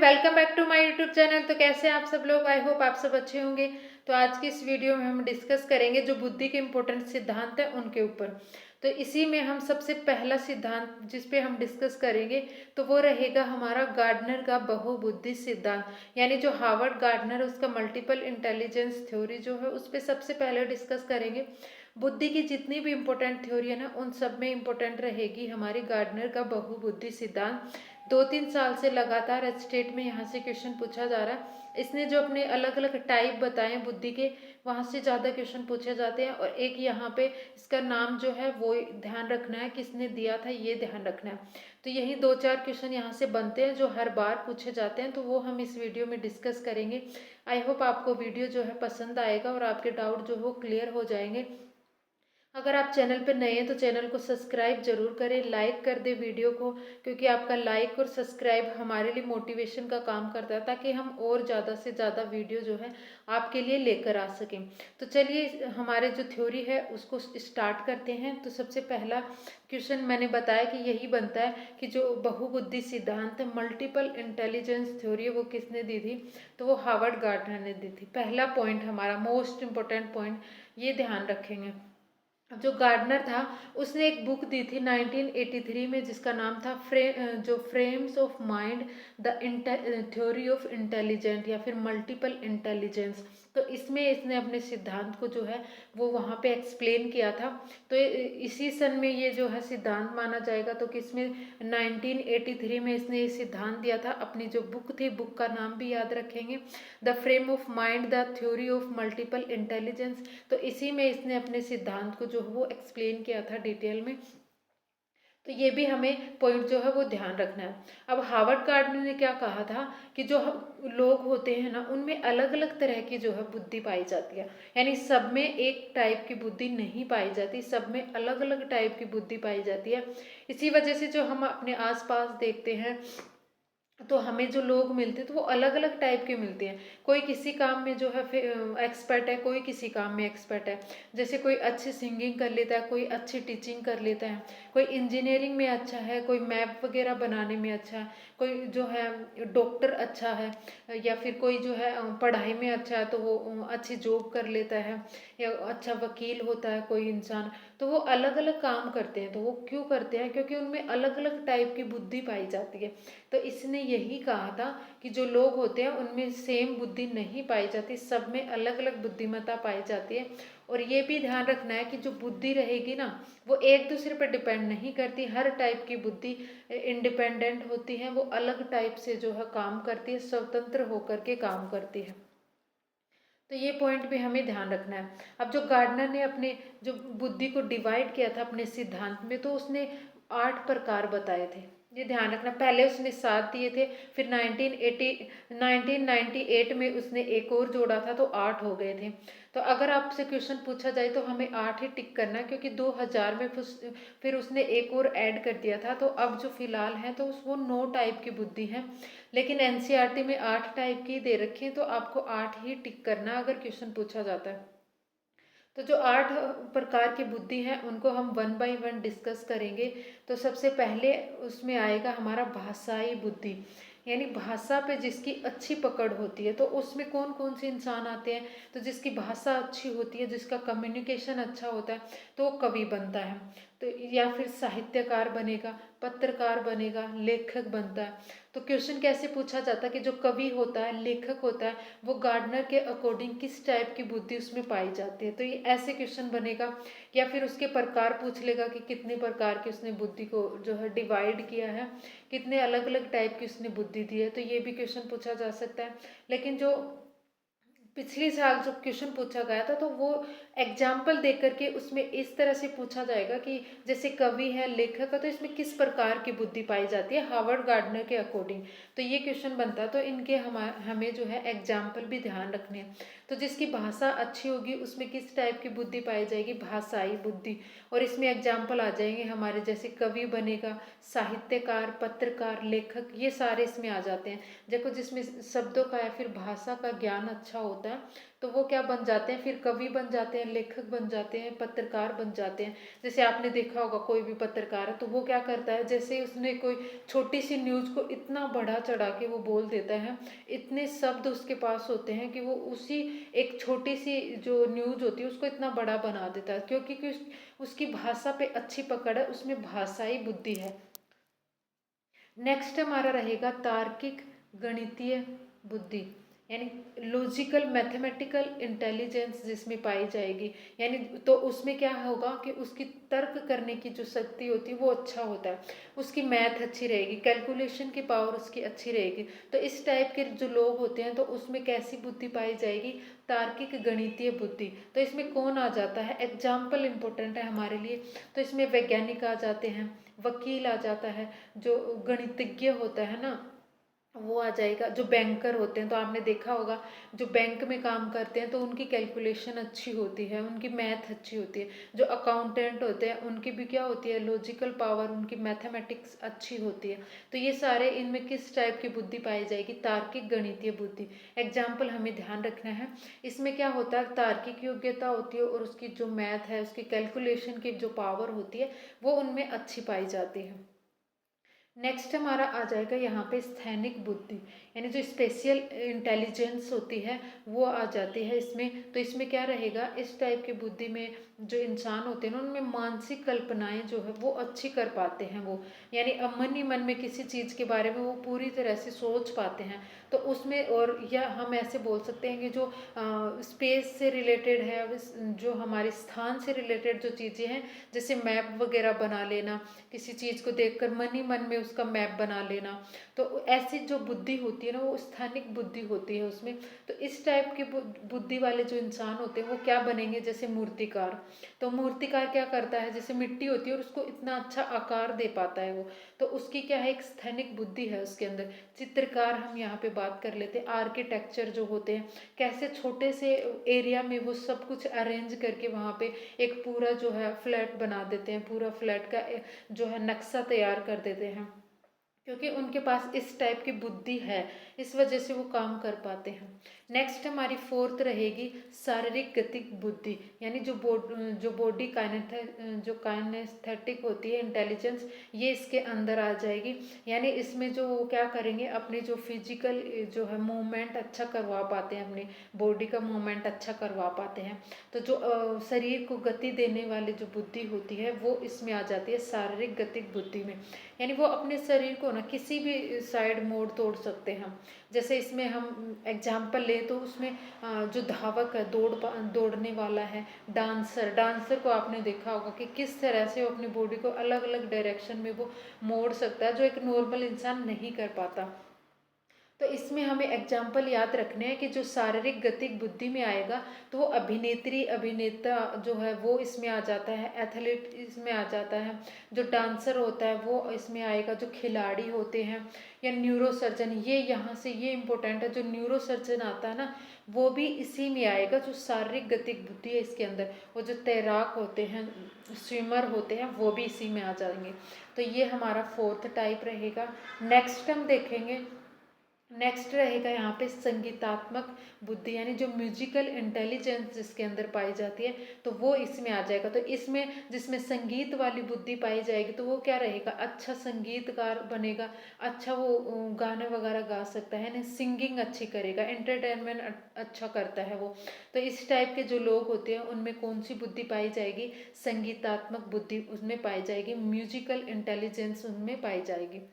Welcome back to my YouTube channel. तो कैसे हैं आप सब लोग? आई होप आप सब अच्छे होंगे। तो आज की इस वीडियो में हम डिस्कस करेंगे जो बुद्धि के इम्पोर्टेंट सिद्धांत हैं उनके ऊपर। तो इसी में हम सबसे पहला सिद्धांत जिस पे हम डिस्कस करेंगे तो वो रहेगा हमारा गार्डनर का बहुबुद्धि सिद्धांत, यानी जो हार्वर्ड गार्डनर है उसका मल्टीपल इंटेलिजेंस थ्योरी जो है उस पर सबसे पहले डिस्कस करेंगे। बुद्धि की जितनी भी इम्पोर्टेंट थ्योरी है ना उन सब में इम्पोर्टेंट रहेगी हमारी गार्डनर का बहुबुद्धि सिद्धांत। 2-3 साल से लगातार स्टेट में यहाँ से क्वेश्चन पूछा जा रहा है। इसने जो अपने अलग अलग टाइप बताए बुद्धि के, वहाँ से ज़्यादा क्वेश्चन पूछे जाते हैं। और एक यहाँ पे इसका नाम जो है वो ध्यान रखना है, किसने दिया था ये ध्यान रखना है। तो यही 2-4 क्वेश्चन यहाँ से बनते हैं जो हर बार पूछे जाते हैं, तो वो हम इस वीडियो में डिस्कस करेंगे। आई होप आपको वीडियो जो है पसंद आएगा और आपके डाउट जो है वो क्लियर हो जाएंगे। अगर आप चैनल पर नए हैं तो चैनल को सब्सक्राइब जरूर करें, लाइक कर दे वीडियो को, क्योंकि आपका लाइक और सब्सक्राइब हमारे लिए मोटिवेशन का काम करता है ताकि हम और ज़्यादा से ज़्यादा वीडियो जो है आपके लिए लेकर आ सकें। तो चलिए हमारे जो थ्योरी है उसको स्टार्ट करते हैं। तो सबसे पहला क्वेश्चन मैंने बताया कि यही बनता है कि जो बहुबुद्धि सिद्धांत मल्टीपल इंटेलिजेंस थ्योरी है वो किसने दी थी? तो वो हार्वर्ड गार्डनर ने दी थी। पहला पॉइंट हमारा मोस्ट इम्पोर्टेंट पॉइंट ये ध्यान रखेंगे। जो गार्डनर था उसने एक बुक दी थी 1983 में जिसका नाम था frames of mind, the theory of intelligent या फिर मल्टीपल इंटेलिजेंस। तो इसमें इसने अपने सिद्धांत को जो है वो वहाँ पे एक्सप्लेन किया था। तो इसी सन में ये जो है सिद्धांत माना जाएगा। तो किसमें 1983 में इसने ये सिद्धांत दिया था। अपनी जो बुक थी, बुक का नाम भी याद रखेंगे, the frame of mind the theory of multiple intelligence. तो इसी में इसने अपने सिद्धांत को जो है वो एक्सप्लेन किया था डिटेल में। तो ये भी हमें पॉइंट जो है वो ध्यान रखना है। अब हार्वर्ड गार्डनर ने क्या कहा था कि जो लोग होते हैं ना उनमें अलग अलग तरह की जो है बुद्धि पाई जाती है, यानी सब में एक टाइप की बुद्धि नहीं पाई जाती, सब में अलग अलग टाइप की बुद्धि पाई जाती है। इसी वजह से जो हम अपने आसपास देखते हैं तो हमें जो लोग मिलते हैं तो वो अलग अलग टाइप के मिलते हैं। कोई किसी काम में जो है एक्सपर्ट है, कोई किसी काम में एक्सपर्ट है। जैसे कोई अच्छी सिंगिंग कर लेता है, कोई अच्छी टीचिंग कर लेता है, कोई इंजीनियरिंग में अच्छा है, कोई मैप वगैरह बनाने में अच्छा है, कोई जो है डॉक्टर अच्छा है, या फिर कोई जो है पढ़ाई में अच्छा है तो वो अच्छी जॉब कर लेता है, या अच्छा वकील होता है कोई इंसान। तो वो अलग अलग काम करते हैं। तो वो क्यों करते हैं? क्योंकि उनमें अलग अलग टाइप की बुद्धि पाई जाती है। तो इसने यही कहा था कि जो लोग होते हैं उनमें सेम बुद्धि नहीं पाई जाती, सब में अलग अलग बुद्धिमत्ता पाई जाती है। और ये भी ध्यान रखना है कि जो बुद्धि रहेगी ना वो एक दूसरे पर डिपेंड नहीं करती। हर टाइप की बुद्धि इंडिपेंडेंट होती है, वो अलग टाइप से जो है काम करती है, स्वतंत्र होकर के काम करती है। तो ये पॉइंट भी हमें ध्यान रखना है। अब जो गार्डनर ने अपने जो बुद्धि को डिवाइड किया था अपने सिद्धांत में, तो उसने 8 प्रकार बताए थे। ये ध्यान रखना, पहले उसने 7 दिए थे, फिर 1998 में उसने एक और जोड़ा था तो 8 हो गए थे। तो अगर आपसे क्वेश्चन पूछा जाए तो हमें 8 ही टिक करना है, क्योंकि 2000 में फिर उसने एक और ऐड कर दिया था। तो अब जो फिलहाल है तो वो 9 टाइप की बुद्धि है, लेकिन एनसीईआरटी में 8 टाइप की दे रखी है, तो आपको 8 ही टिक करना अगर क्वेश्चन पूछा जाता है। तो जो 8 प्रकार की बुद्धि है उनको हम 1 बाय 1 डिस्कस करेंगे। तो सबसे पहले उसमें आएगा हमारा भाषाई बुद्धि, यानी भाषा पे जिसकी अच्छी पकड़ होती है। तो उसमें कौन कौन से इंसान आते हैं? तो जिसकी भाषा अच्छी होती है, जिसका कम्युनिकेशन अच्छा होता है, तो वो कवि बनता है। तो या फिर साहित्यकार बनेगा, पत्रकार बनेगा, लेखक बनता है। तो क्वेश्चन कैसे पूछा जाता है कि जो कवि होता है, लेखक होता है, वो गार्डनर के अकॉर्डिंग किस टाइप की बुद्धि उसमें पाई जाती है? तो ये ऐसे क्वेश्चन बनेगा। या फिर उसके प्रकार पूछ लेगा कि कितने प्रकार की उसने बुद्धि को जो है डिवाइड किया है, कितने अलग अलग टाइप की उसने बुद्धि दी है। तो ये भी क्वेश्चन पूछा जा सकता है। लेकिन जो पिछले साल जो क्वेश्चन पूछा गया था तो वो एग्जाम्पल दे करके उसमें इस तरह से पूछा जाएगा कि जैसे कवि है, लेखक है, तो इसमें किस प्रकार की बुद्धि पाई जाती है हार्वर्ड गार्डनर के अकॉर्डिंग। तो ये क्वेश्चन बनता है। तो इनके हमें जो है एग्जाम्पल भी ध्यान रखने हैं। तो जिसकी भाषा अच्छी होगी उसमें किस टाइप की बुद्धि पाई जाएगी? भाषाई बुद्धि। और इसमें एग्जाम्पल आ जाएंगे हमारे, जैसे कवि बनेगा, साहित्यकार, पत्रकार, लेखक, ये सारे इसमें आ जाते हैं। देखो जिसमें शब्दों का या फिर भाषा का ज्ञान अच्छा होता होता है, तो वो क्या बन जाते हैं, फिर कवि बन जाते हैं, लेखक बन जाते हैं, पत्रकार बन जाते हैं। जैसे आपने देखा होगा कोई भी पत्रकार है तो वो क्या करता है, जैसे उसने कोई छोटी सी न्यूज़ को इतना बढ़ा चढ़ा के वो बोल देता है, इतने शब्द उसके पास होते हैं कि वो उसी एक छोटी सी जो न्यूज़ होती है उसको इतना बड़ा बना देता है, क्योंकि उसकी भाषा पे अच्छी पकड़ है, उसमें भाषाई बुद्धि है। नेक्स्ट हमारा रहेगा तार्किक गणितीय बुद्धि, यानी लॉजिकल मैथमेटिकल इंटेलिजेंस जिसमें पाई जाएगी। यानी तो उसमें क्या होगा कि उसकी तर्क करने की जो शक्ति होती है वो अच्छा होता है, उसकी मैथ अच्छी रहेगी, कैलकुलेशन की पावर उसकी अच्छी रहेगी। तो इस टाइप के जो लोग होते हैं तो उसमें कैसी बुद्धि पाई जाएगी, तार्किक गणितीय बुद्धि। तो इसमें कौन आ जाता है, एग्जाम्पल इम्पोर्टेंट है हमारे लिए, तो इसमें वैज्ञानिक आ जाते हैं, वकील आ जाता है, जो गणितज्ञ होता है ना वो आ जाएगा, जो बैंकर होते हैं तो आपने देखा होगा जो बैंक में काम करते हैं तो उनकी कैलकुलेशन अच्छी होती है, उनकी मैथ अच्छी होती है। जो अकाउंटेंट होते हैं उनकी भी क्या होती है, लॉजिकल पावर, उनकी मैथमेटिक्स अच्छी होती है। तो ये सारे इनमें किस टाइप की बुद्धि पाई जाएगी, तार्किक गणितीय बुद्धि। एग्जाम्पल हमें ध्यान रखना है, इसमें क्या होता है, तार्किक योग्यता होती है और उसकी जो मैथ है, उसकी कैलकुलेशन की जो पावर होती है वो उनमें अच्छी पाई जाती है। नेक्स्ट हमारा आ जाएगा यहाँ पे स्थैनिक बुद्धि, यानी जो स्पेशल इंटेलिजेंस होती है वो आ जाती है इसमें। तो इसमें क्या रहेगा, इस टाइप की बुद्धि में जो इंसान होते हैं ना उनमें मानसिक कल्पनाएं जो है वो अच्छी कर पाते हैं वो, यानी मन ही मन में किसी चीज़ के बारे में वो पूरी तरह से सोच पाते हैं। तो उसमें और या हम ऐसे बोल सकते हैं कि जो स्पेस से रिलेटेड है, जो हमारे स्थान से रिलेटेड जो चीज़ें हैं, जैसे मैप वगैरह बना लेना, किसी चीज़ को देखकर मन ही मन में उसका मैप बना लेना, तो ऐसी जो बुद्धि होती है ना वो स्थानिक बुद्धि होती है उसमें। तो इस टाइप की बुद्धि वाले जो इंसान होते हैं वो क्या बनेंगे, जैसे मूर्तिकार। तो मूर्तिकार क्या करता है, जैसे मिट्टी होती है और उसको इतना अच्छा आकार दे पाता है वो, तो उसकी क्या है, एक स्थैनिक बुद्धि है उसके अंदर। चित्रकार हम यहाँ पे बात कर लेते हैं, आर्किटेक्चर जो होते हैं कैसे छोटे से एरिया में वो सब कुछ अरेंज करके वहाँ पे एक पूरा जो है फ्लैट बना देते हैं, पूरा फ्लैट का जो है नक्शा तैयार कर देते हैं, क्योंकि उनके पास इस टाइप की बुद्धि है, इस वजह से वो काम कर पाते हैं। नेक्स्ट हमारी फोर्थ रहेगी शारीरिक गतिक बुद्धि, यानी जो बॉडी काइनेस्थेटिक होती है इंटेलिजेंस, ये इसके अंदर आ जाएगी। यानी इसमें जो वो क्या करेंगे, अपनी जो फिजिकल जो है मूवमेंट अच्छा करवा पाते हैं, अपनी बॉडी का मूवमेंट अच्छा करवा पाते हैं। तो जो शरीर को गति देने वाली जो बुद्धि होती है वो इसमें आ जाती है शारीरिक गतिक बुद्धि में। यानी वो अपने शरीर को ना किसी भी साइड मोड़ तोड़ सकते हैं। जैसे इसमें हम एग्जाम्पल लें तो उसमें जो धावक है, दौड़ने वाला है, डांसर को आपने देखा होगा कि किस तरह से वो अपनी बॉडी को अलग अलग डायरेक्शन में वो मोड़ सकता है, जो एक नॉर्मल इंसान नहीं कर पाता। तो इसमें हमें एग्जाम्पल याद रखने हैं कि जो शारीरिक गतिक बुद्धि में आएगा तो वो अभिनेत्री अभिनेता जो है वो इसमें आ जाता है, एथलीट इसमें आ जाता है, जो डांसर होता है वो इसमें आएगा, जो खिलाड़ी होते हैं, या न्यूरो सर्जन, ये यहाँ से ये इम्पोर्टेंट है, जो न्यूरो सर्जन आता है ना वो भी इसी में आएगा, जो शारीरिक गतिक बुद्धि है इसके अंदर। वो जो तैराक होते हैं, स्विमर होते हैं, वो भी इसी में आ जाएंगे। तो ये हमारा फोर्थ टाइप रहेगा। नेक्स्ट हम देखेंगे, नेक्स्ट रहेगा यहाँ पे संगीतात्मक बुद्धि, यानी जो म्यूजिकल इंटेलिजेंस जिसके अंदर पाई जाती है तो वो इसमें आ जाएगा। तो इसमें जिसमें संगीत वाली बुद्धि पाई जाएगी तो वो क्या रहेगा, अच्छा संगीतकार बनेगा, अच्छा वो गाने वगैरह गा सकता है ना, सिंगिंग अच्छी करेगा, एंटरटेनमेंट अच्छा करता है वो। तो इस टाइप के जो लोग होते हैं उनमें कौन सी बुद्धि पाई जाएगी, संगीतात्मक बुद्धि उसमें पाई जाएगी, म्यूजिकल इंटेलिजेंस उनमें पाई जाएगी।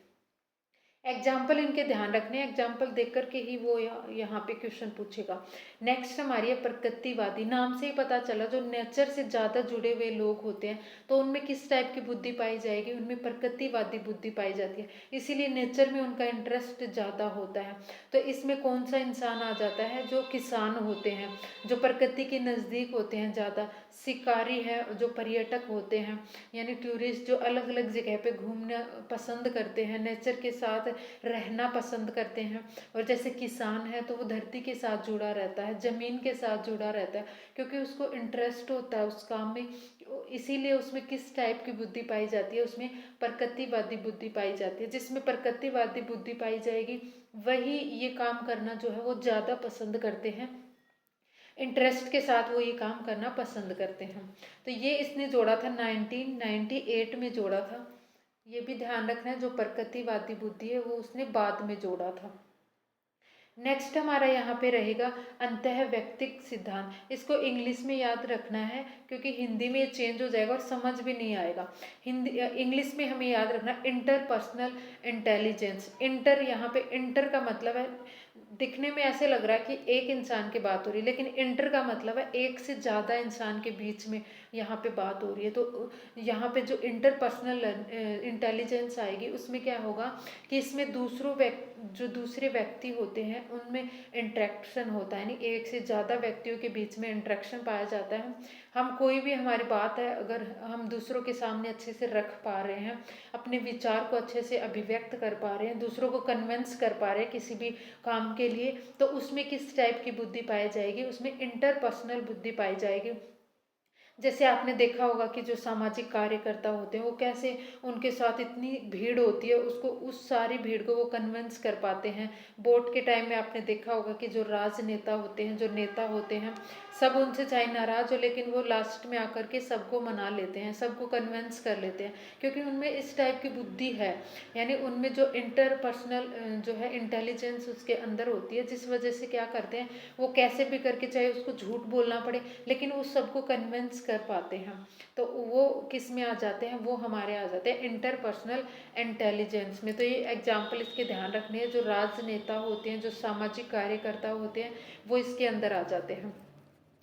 एग्जाम्पल इनके ध्यान रखने, एग्जाम्पल देख करके ही वो यहाँ पे क्वेश्चन पूछेगा। नेक्स्ट हमारी है प्रकृतिवादी, नाम से ही पता चला जो नेचर से ज़्यादा जुड़े हुए लोग होते हैं तो उनमें किस टाइप की बुद्धि पाई जाएगी, उनमें प्रकृतिवादी बुद्धि पाई जाती है, इसीलिए नेचर में उनका इंटरेस्ट ज़्यादा होता है। तो इसमें कौन सा इंसान आ जाता है, जो किसान होते हैं, जो प्रकृति के नज़दीक होते हैं ज़्यादा, शिकारी है, जो पर्यटक होते हैं, यानी टूरिस्ट जो अलग अलग जगह पे घूमना पसंद करते हैं, नेचर के साथ रहना पसंद करते हैं। और जैसे किसान है तो वो धरती के साथ जुड़ा रहता है, ज़मीन के साथ जुड़ा रहता है, क्योंकि उसको इंटरेस्ट होता है उस काम में, इसीलिए उसमें किस टाइप की बुद्धि पाई जाती है, उसमें प्रकृतिवादी बुद्धि पाई जाती है। जिसमें प्रकृतिवादी बुद्धि पाई जाएगी वही ये काम करना जो है वो ज़्यादा पसंद करते हैं, इंटरेस्ट के साथ वो ये काम करना पसंद करते हैं। तो ये इसने जोड़ा था 1998 में जोड़ा था। ये भी ध्यान रखना है, जो प्रकृतिवादी बुद्धि है वो उसने बाद में जोड़ा था। नेक्स्ट हमारा यहाँ पे रहेगा अंतः व्यक्तिक सिद्धांत। इसको इंग्लिश में याद रखना है क्योंकि हिंदी में ये चेंज हो जाएगा और समझ भी नहीं आएगा। हिंदी इंग्लिश में हमें याद रखना इंटरपर्सनल इंटेलिजेंस। इंटर, यहाँ पे इंटर का मतलब है, दिखने में ऐसे लग रहा है कि एक इंसान की बात हो रही है, लेकिन इंटर का मतलब है एक से ज़्यादा इंसान के बीच में यहाँ पे बात हो रही है। तो यहाँ पे जो इंटरपर्सनल इंटेलिजेंस आएगी उसमें क्या होगा कि इसमें जो दूसरे व्यक्ति होते हैं उनमें इंट्रैक्शन होता है, यानी एक से ज़्यादा व्यक्तियों के बीच में इंट्रैक्शन पाया जाता है। हम कोई भी हमारी बात है अगर हम दूसरों के सामने अच्छे से रख पा रहे हैं, अपने विचार को अच्छे से अभिव्यक्त कर पा रहे हैं, दूसरों को कन्विंस कर पा रहे हैं किसी भी काम के लिए, तो उसमें किस टाइप की बुद्धि पाई जाएगी? उसमें इंटरपर्सनल बुद्धि पाई जाएगी। जैसे आपने देखा होगा कि जो सामाजिक कार्यकर्ता होते हैं वो कैसे, उनके साथ इतनी भीड़ होती है, उसको उस सारी भीड़ को वो कन्विंस कर पाते हैं। वोट के टाइम में आपने देखा होगा कि जो राजनेता होते हैं, जो नेता होते हैं, सब उनसे चाहे नाराज हो लेकिन वो लास्ट में आकर के सबको मना लेते हैं, सबको कन्विंस कर लेते हैं, क्योंकि उनमें इस टाइप की बुद्धि है। यानी उनमें जो इंटरपर्सनल जो है इंटेलिजेंस उसके अंदर होती है, जिस वजह से क्या करते हैं वो कैसे भी करके, चाहे उसको झूठ बोलना पड़े लेकिन वो सबको कन्विंस कर पाते हैं। तो वो किस में आ जाते हैं? वो हमारे आ जाते हैं इंटरपर्सनल इंटेलिजेंस में। तो ये एग्जाम्पल इसके ध्यान रखने हैं, जो राजनेता होते हैं, जो सामाजिक कार्यकर्ता होते हैं, वो इसके अंदर आ जाते हैं।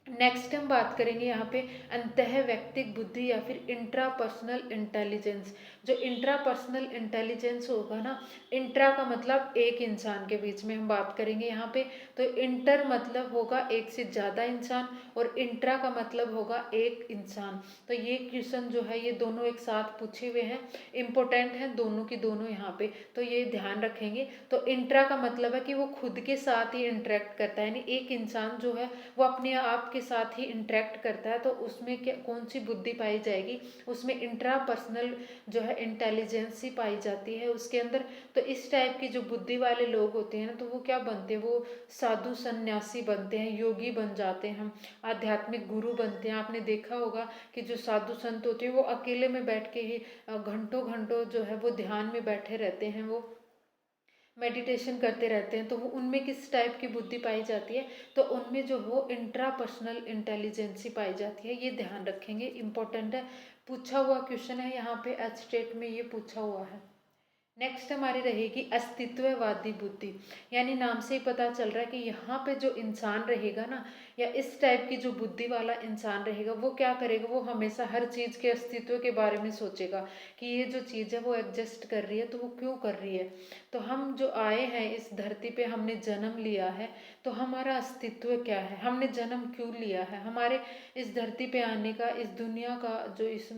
नेक्स्ट हम बात करेंगे यहाँ पे अंतः व्यक्तिक बुद्धि या फिर इंट्रापर्सनल इंटेलिजेंस। जो इंट्रापर्सनल इंटेलिजेंस होगा ना, इंट्रा का मतलब एक इंसान के बीच में हम बात करेंगे यहाँ पे, तो इंटर मतलब होगा एक से ज़्यादा इंसान और इंट्रा का मतलब होगा एक इंसान। तो ये क्वेश्चन जो है ये दोनों एक साथ पूछे हुए हैं, इम्पोर्टेंट हैं दोनों की दोनों यहाँ पे, तो ये ध्यान रखेंगे। तो इंट्रा का मतलब है कि वो खुद के साथ ही इंटरेक्ट करता है, यानी एक इंसान जो है वो अपने आप के साथ ही इंटरेक्ट करता है। तो उसमें क्या, कौन सी बुद्धि पाई जाएगी? उसमें इंट्रापर्सनल जो है इंटेलिजेंस ही पाई जाती है उसके अंदर। तो इस टाइप की जो बुद्धि वाले लोग होते हैं ना, तो वो क्या बनते हैं? वो साधु सन्यासी बनते हैं, योगी बन जाते हैं, आध्यात्मिक गुरु बनते हैं। आपने देखा होगा कि जो साधु संत होते हैं वो अकेले में बैठ के ही घंटों घंटों जो है वो ध्यान में बैठे रहते हैं, वो मेडिटेशन करते रहते हैं। तो वो उनमें किस टाइप की बुद्धि पाई जाती है? तो उनमें जो वो इंट्रापर्सनल इंटेलिजेंसी पाई जाती है, ये ध्यान रखेंगे, इम्पोर्टेंट है, पूछा हुआ क्वेश्चन है यहाँ पे, एच स्टेट में ये पूछा हुआ है। नेक्स्ट हमारी रहेगी अस्तित्ववादी बुद्धि। यानी नाम से ही पता चल रहा है कि यहाँ पे जो इंसान रहेगा ना, या इस टाइप की जो बुद्धि वाला इंसान रहेगा, वो क्या करेगा? वो हमेशा हर चीज़ के अस्तित्व के बारे में सोचेगा कि ये जो चीज़ है वो एग्जिस्ट कर रही है तो वो क्यों कर रही है। तो हम जो आए हैं इस धरती पे, हमने जन्म लिया है, तो हमारा अस्तित्व क्या है? हमने जन्म क्यों लिया है? हमारे इस धरती पे आने का, इस दुनिया का जो इस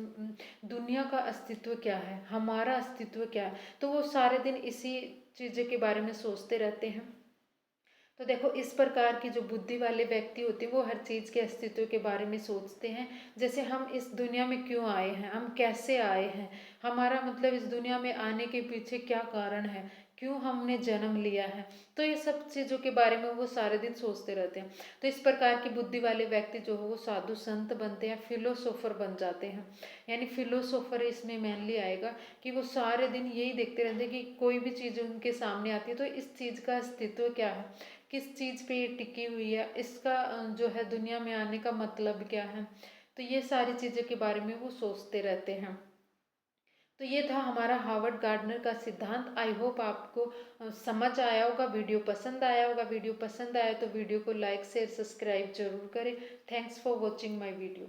दुनिया का अस्तित्व क्या है? हमारा अस्तित्व क्या है? तो वो सारे दिन इसी चीज़ों के बारे में सोचते रहते हैं। तो देखो, इस प्रकार की जो बुद्धि वाले व्यक्ति होते हैं वो हर चीज़ के अस्तित्व के बारे में सोचते हैं। जैसे हम इस दुनिया में क्यों आए हैं, हम कैसे आए हैं, हमारा मतलब इस दुनिया में आने के पीछे क्या कारण है, क्यों हमने जन्म लिया है। तो ये सब चीज़ों के बारे में वो सारे दिन सोचते रहते हैं। तो इस प्रकार की बुद्धि वाले व्यक्ति जो है वो साधु संत बनते हैं, फिलोसोफर बन जाते हैं। यानी फिलोसोफर इसमें मेनली आएगा कि वो सारे दिन यही देखते रहते हैं कि कोई भी चीज़ उनके सामने आती है तो इस चीज़ का अस्तित्व क्या है, किस चीज़ पे ये टिकी हुई है, इसका जो है दुनिया में आने का मतलब क्या है। तो ये सारी चीज़ों के बारे में वो सोचते रहते हैं। तो ये था हमारा हार्वर्ड गार्डनर का सिद्धांत। आई होप आपको समझ आया होगा, वीडियो पसंद आया होगा। वीडियो पसंद आया तो वीडियो को लाइक शेयर सब्सक्राइब जरूर करें। Thanks for watching my video.